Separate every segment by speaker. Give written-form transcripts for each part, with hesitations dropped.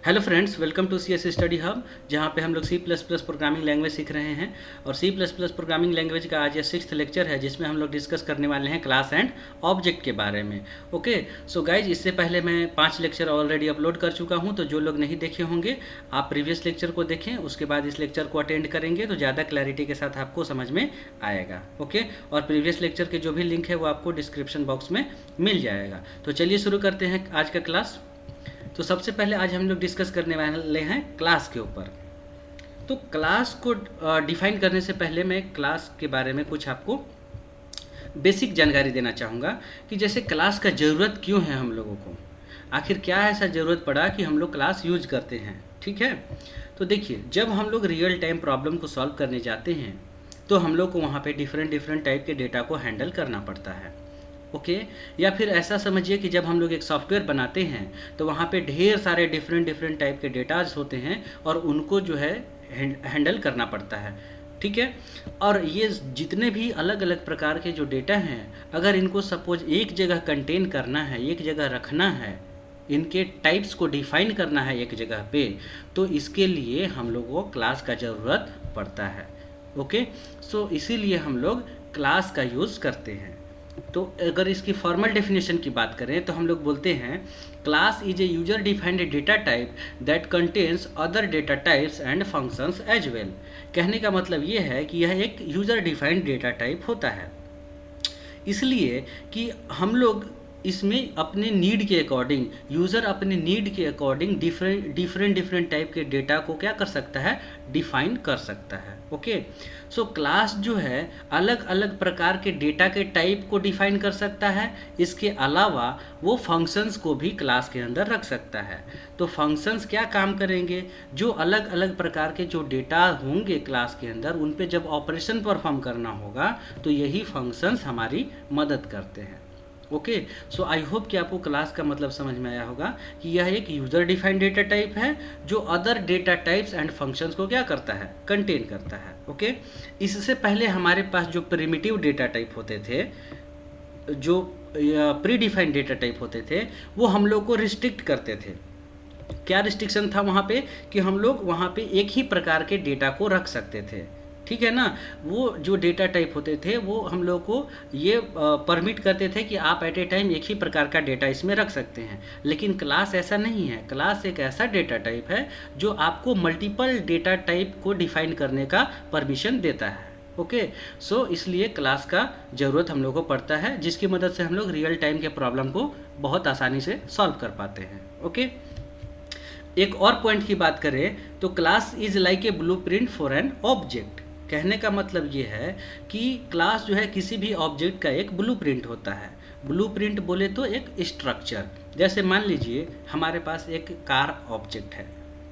Speaker 1: Hello friends, welcome to C S study hub, जहाँ पे हम लोग C plus plus programming language सीख रहे हैं। और C plus plus programming language का आज ये 6th लेक्चर है, जिसमें हम लोग डिस्कस करने वाले हैं क्लास एंड ऑब्जेक्ट के बारे में। ओके सो गाइज, इससे पहले मैं 5 लेक्चर ऑलरेडी अपलोड कर चुका हूँ, तो जो लोग नहीं देखे होंगे आप प्रीवियस लेक्चर को देखें, उसके बाद इस लेक्चर को अटेंड करेंगे तो ज़्यादा क्लैरिटी के साथ आपको समझ में आएगा। ओके, और प्रीवियस लेक्चर के जो भी लिंक है वो आपको डिस्क्रिप्शन बॉक्स में मिल जाएगा। तो चलिए शुरू करते हैं आज का क्लास। तो सबसे पहले आज हम लोग डिस्कस करने वाले हैं क्लास के ऊपर। तो क्लास को डिफाइन करने से पहले मैं क्लास के बारे में कुछ आपको बेसिक जानकारी देना चाहूँगा कि जैसे क्लास का ज़रूरत क्यों है हम लोगों को, आखिर क्या ऐसा ज़रूरत पड़ा कि हम लोग क्लास यूज करते हैं। ठीक है, तो देखिए, जब हम लोग रियल टाइम प्रॉब्लम को सॉल्व करने जाते हैं तो हम लोग को वहाँ पे डिफरेंट टाइप के डेटा को हैंडल करना पड़ता है। ओके, या फिर ऐसा समझिए कि जब हम लोग एक सॉफ्टवेयर बनाते हैं तो वहाँ पे ढेर सारे डिफरेंट टाइप के डेटाज होते हैं और उनको जो है हैंडल करना पड़ता है। ठीक है, और ये जितने भी अलग अलग प्रकार के जो डेटा हैं, अगर इनको सपोज एक जगह कंटेन करना है, एक जगह रखना है, इनके टाइप्स को डिफाइन करना है एक जगह पे, तो इसके लिए हम लोगों को क्लास का ज़रूरत पड़ता है। ओके, सो इसीलिए हम लोग क्लास का यूज़ करते हैं। तो अगर इसकी फॉर्मल डेफिनेशन की बात करें तो हम लोग बोलते हैं class is a user defined data type that contains other data types and functions as well. कहने का मतलब ये है कि यह एक यूजर डिफाइंड डेटा टाइप होता है, इसलिए कि हम लोग इसमें अपने नीड के अकॉर्डिंग, यूज़र अपने नीड के अकॉर्डिंग डिफरेंट टाइप के डेटा को क्या कर सकता है, डिफाइन कर सकता है। ओके, सो क्लास जो है अलग अलग प्रकार के डेटा के टाइप को डिफाइन कर सकता है। इसके अलावा वो फंक्शंस को भी क्लास के अंदर रख सकता है। तो फंक्शंस क्या काम करेंगे, जो अलग अलग प्रकार के जो डेटा होंगे क्लास के अंदर, उन पे जब ऑपरेशन परफॉर्म करना होगा तो यही फंक्शंस हमारी मदद करते हैं। ओके, सो आई होप कि आपको क्लास का मतलब समझ में आया होगा कि यह एक यूजर डिफाइंड डेटा टाइप है जो other data types and functions को क्या करता है, कंटेन करता है। ओके, इससे पहले हमारे पास जो प्रिमिटिव डेटा टाइप होते थे, जो प्री डिफाइंड डेटा टाइप होते थे, वो हम लोग को रिस्ट्रिक्ट करते थे। क्या रिस्ट्रिक्शन था वहाँ पे, कि हम लोग वहाँ पे एक ही प्रकार के डेटा को रख सकते थे। ठीक है ना, वो जो डेटा टाइप होते थे वो हम लोग को ये परमिट करते थे कि आप एट ए टाइम एक ही प्रकार का डेटा इसमें रख सकते हैं। लेकिन क्लास ऐसा नहीं है। क्लास एक ऐसा डेटा टाइप है जो आपको मल्टीपल डेटा टाइप को डिफाइन करने का परमिशन देता है। ओके, सो इसलिए क्लास का ज़रूरत हम लोग को पड़ता है, जिसकी मदद से हम लोग रियल टाइम के प्रॉब्लम को बहुत आसानी से सॉल्व कर पाते हैं। ओके, एक और पॉइंट की बात करें तो class is like a blueprint for an object. कहने का मतलब ये है कि क्लास जो है किसी भी ऑब्जेक्ट का एक ब्लूप्रिंट होता है। ब्लूप्रिंट बोले तो एक स्ट्रक्चर। जैसे मान लीजिए हमारे पास एक कार ऑब्जेक्ट है।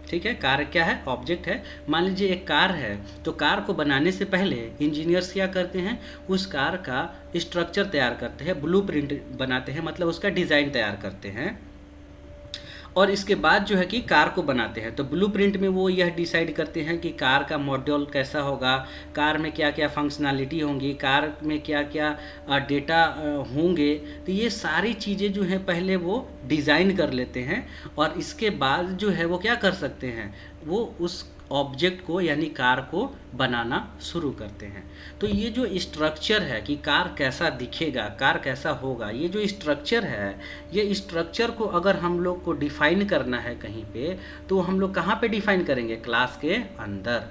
Speaker 1: ठीक है, कार क्या है, ऑब्जेक्ट है। मान लीजिए एक कार है, तो कार को बनाने से पहले इंजीनियर्स क्या करते हैं, उस कार का स्ट्रक्चर तैयार करते हैं, ब्लूप्रिंट बनाते हैं, मतलब उसका डिज़ाइन तैयार करते हैं, और इसके बाद जो है कि कार को बनाते हैं। तो ब्लूप्रिंट में वो यह डिसाइड करते हैं कि कार का मॉड्यूल कैसा होगा, कार में क्या क्या फंक्शनैलिटी होंगी, कार में क्या क्या डेटा होंगे। तो ये सारी चीज़ें जो हैं पहले वो डिज़ाइन कर लेते हैं, और इसके बाद जो है वो क्या कर सकते हैं, वो उस ऑब्जेक्ट को यानी कार को बनाना शुरू करते हैं। तो ये जो स्ट्रक्चर है कि कार कैसा दिखेगा, कार कैसा होगा, ये जो स्ट्रक्चर है, ये स्ट्रक्चर को अगर हम लोग को डिफाइन करना है कहीं पे, तो हम लोग कहाँ पे डिफाइन करेंगे, क्लास के अंदर।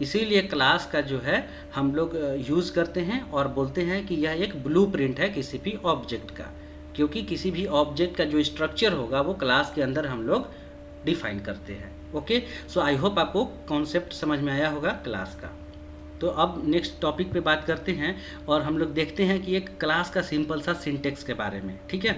Speaker 1: इसीलिए क्लास का जो है हम लोग यूज़ करते हैं और बोलते हैं कि यह एक ब्लूप्रिंट है किसी भी ऑब्जेक्ट का, क्योंकि किसी भी ऑब्जेक्ट का जो स्ट्रक्चर होगा वो क्लास के अंदर हम लोग डिफाइन करते हैं। ओके, सो आई होप आपको कॉन्सेप्ट समझ में आया होगा क्लास का। तो अब नेक्स्ट टॉपिक पे बात करते हैं और हम लोग देखते हैं कि एक क्लास का सिंपल सा सिंटेक्स के बारे में। ठीक है,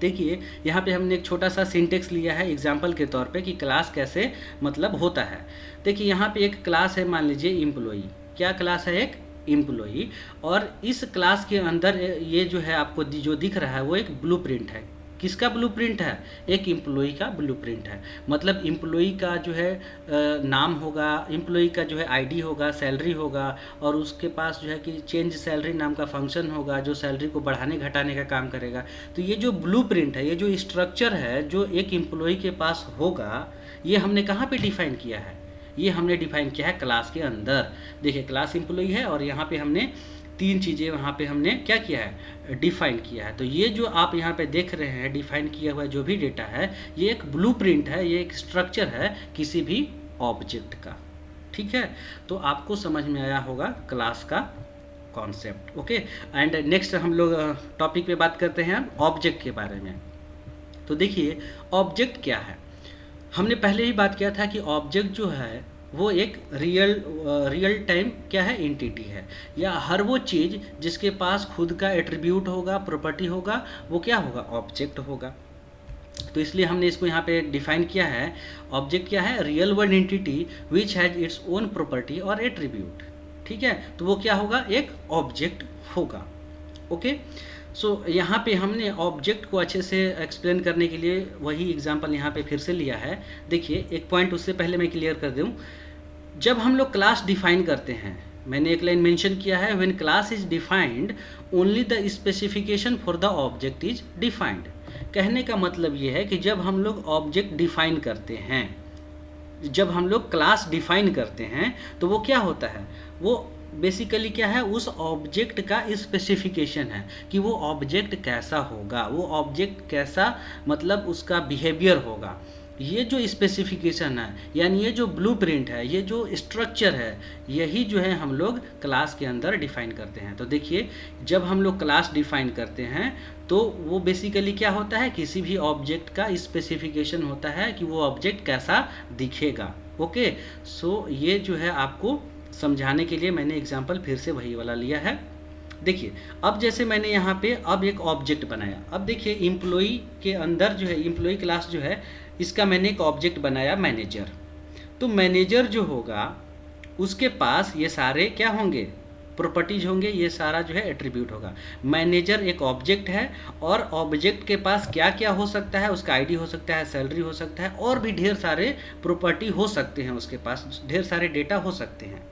Speaker 1: देखिए यहाँ पे हमने एक छोटा सा सिंटेक्स लिया है एग्जांपल के तौर पे कि क्लास कैसे मतलब होता है। देखिए यहाँ पे एक क्लास है, मान लीजिए एम्प्लॉई। क्या क्लास है, एक एम्प्लॉई, और इस क्लास के अंदर ये जो है आपको जो दिख रहा है वो एक ब्लूप्रिंट है। किसका ब्लूप्रिंट है? एक एम्प्लॉई का ब्लूप्रिंट है। मतलब एम्प्लॉई का जो है नाम होगा, एम्प्लॉई का जो है आईडी होगा, सैलरी होगा, और उसके पास जो है कि चेंज सैलरी नाम का फंक्शन होगा जो सैलरी को बढ़ाने घटाने का काम करेगा। तो ये जो ब्लूप्रिंट है, ये जो स्ट्रक्चर है जो एक एम्प्लॉई के पास होगा, ये हमने कहाँ पे डिफाइन किया है? ये हमने डिफाइन किया है क्लास के अंदर। देखिए क्लास एम्प्लॉई है और यहाँ पे हमने तीन चीज़ें वहाँ पे हमने क्या किया है? डिफाइन किया है। तो ये जो आप यहाँ पे देख रहे हैं डिफाइन किया हुआ जो भी डेटा है, ये एक ब्लूप्रिंट है, ये एक स्ट्रक्चर है किसी भी ऑब्जेक्ट का। ठीक है, तो आपको समझ में आया होगा क्लास का कॉन्सेप्ट। ओके, एंड नेक्स्ट हम लोग टॉपिक पे बात करते हैं ऑब्जेक्ट के बारे में। तो देखिए ऑब्जेक्ट क्या है, हमने पहले ही बात किया था कि ऑब्जेक्ट जो है वो एक रियल टाइम क्या है? एंटिटी है, या हर वो चीज़ जिसके पास खुद का एट्रीब्यूट होगा, प्रॉपर्टी होगा, वो क्या होगा? ऑब्जेक्ट होगा। तो इसलिए हमने इसको यहाँ पे डिफाइन किया है। ऑब्जेक्ट क्या है? Real world entity which has its own property और एट्रीब्यूट। ठीक है, तो वो क्या होगा? एक ऑब्जेक्ट होगा। ओके, सो यहाँ पे हमने ऑब्जेक्ट को अच्छे से एक्सप्लेन करने के लिए वही एग्जांपल यहाँ पे फिर से लिया है। देखिए एक पॉइंट उससे पहले मैं क्लियर कर दूँ, जब हम लोग क्लास डिफाइन करते हैं, मैंने एक लाइन मेंशन किया है, when class is defined only the specification for the object is defined. कहने का मतलब ये है कि जब हम लोग ऑब्जेक्ट डिफाइन करते हैं, जब हम लोग क्लास डिफाइन करते हैं, तो वो क्या होता है? वो बेसिकली क्या है? उस ऑब्जेक्ट का स्पेसिफिकेशन है कि वो ऑब्जेक्ट कैसा होगा, वो ऑब्जेक्ट कैसा मतलब उसका बिहेवियर होगा। ये जो स्पेसिफिकेशन है, यानी ये जो ब्लूप्रिंट है, ये जो स्ट्रक्चर है, यही जो है हम लोग क्लास के अंदर डिफाइन करते हैं। तो देखिए जब हम लोग क्लास डिफाइन करते हैं तो वो बेसिकली क्या होता है? किसी भी ऑब्जेक्ट का स्पेसिफिकेशन होता है कि वो ऑब्जेक्ट कैसा दिखेगा। ओके, सो ये जो है आपको समझाने के लिए मैंने एग्जाम्पल फिर से वही वाला लिया है। देखिए अब जैसे मैंने यहाँ पे अब एक ऑब्जेक्ट बनाया, अब देखिए एम्प्लॉई के अंदर जो है, एम्प्लॉई क्लास जो है, इसका मैंने एक ऑब्जेक्ट बनाया मैनेजर। तो मैनेजर जो होगा उसके पास ये सारे क्या होंगे? प्रॉपर्टीज होंगे, ये सारा जो है एट्रीब्यूट होगा। मैनेजर एक ऑब्जेक्ट है और ऑब्जेक्ट के पास क्या क्या हो सकता है? उसका आईडी हो सकता है, सैलरी हो सकता है, और भी ढेर सारे प्रॉपर्टी हो सकते हैं, उसके पास ढेर सारे डेटा हो सकते हैं।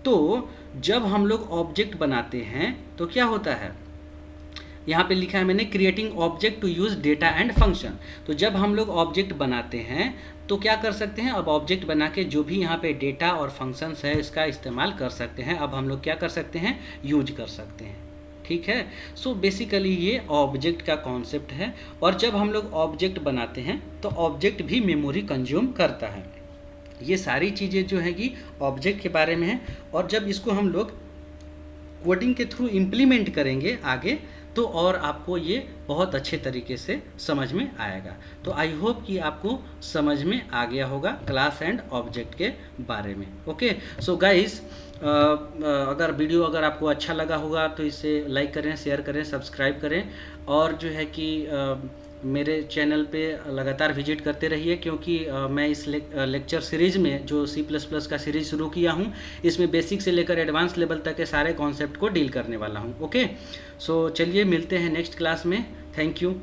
Speaker 1: तो जब हम लोग ऑब्जेक्ट बनाते हैं तो क्या होता है? यहाँ पे लिखा है मैंने creating object to use data and function. तो जब हम लोग ऑब्जेक्ट बनाते हैं तो क्या कर सकते हैं? अब ऑब्जेक्ट बना के जो भी यहाँ पे डेटा और फंक्शंस है इसका इस्तेमाल कर सकते हैं। अब हम लोग क्या कर सकते हैं? यूज कर सकते हैं। ठीक है, सो बेसिकली ये ऑब्जेक्ट का कॉन्सेप्ट है। और जब हम लोग ऑब्जेक्ट बनाते हैं तो ऑब्जेक्ट भी मेमोरी कंज्यूम करता है। ये सारी चीज़ें जो है कि ऑब्जेक्ट के बारे में है। और जब इसको हम लोग कोडिंग के थ्रू इम्प्लीमेंट करेंगे आगे, तो और आपको ये बहुत अच्छे तरीके से समझ में आएगा। तो आई होप कि आपको समझ में आ गया होगा क्लास एंड ऑब्जेक्ट के बारे में। ओके, सो गाइस अगर वीडियो अगर आपको अच्छा लगा होगा तो इसे लाइक करें, शेयर करें, सब्सक्राइब करें, और जो है कि मेरे चैनल पे लगातार विजिट करते रहिए, क्योंकि मैं इस लेक्चर सीरीज़ में जो C++ का सीरीज़ शुरू किया हूँ, इसमें बेसिक से लेकर एडवांस लेवल तक के सारे कॉन्सेप्ट को डील करने वाला हूँ। ओके, सो चलिए मिलते हैं नेक्स्ट क्लास में। Thank you.